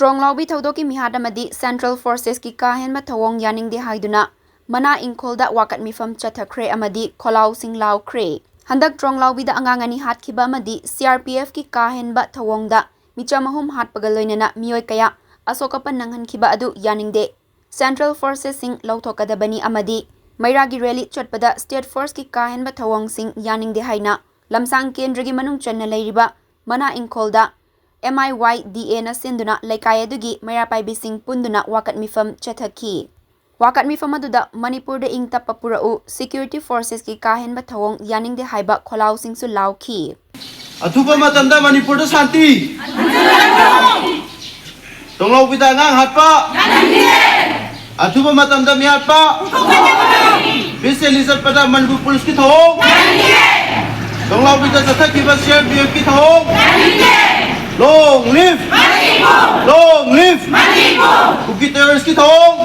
Tronglaobi Thoudokki Mihat amadi Central Forces ki ka henba thouwong yaningde haiduna Mana Inkhongolda wakat mipham chathakhre amadi khollaosing laokhre handak Tronglaobi da angangani hatkiba amadi CRPF ki ka henba thouwongda michamahum hatpaga loinana miyoi kaya asokapan nanghankiba adu yaningde Central Forces sing lauthokadabani amadi mairagi rally chotpada State Force ki ka henba thouwong sing yaningde haina lamsang kendragi manung channa leiriba Mana Inkhongolda MIYDA na sinduna laikaya dugi mayapay bising punduna wakat mipham chathakhre. Wakat mipham aduda Manipur da ingtap papurau security forces ki kahen ba thawong yaningde haiba khollaosing su laokhre. Athupa matamda Manipur da shanti. Tronglaobi da ngang hatpa. Athupa matamda mihat pa. Biselisat pada Manipur police ki thawong. Tronglaobi da chathakhre ba CRPF ki thawong. Long live! Manipur! Long live! Manipur! Bukit terrorist ki thawong!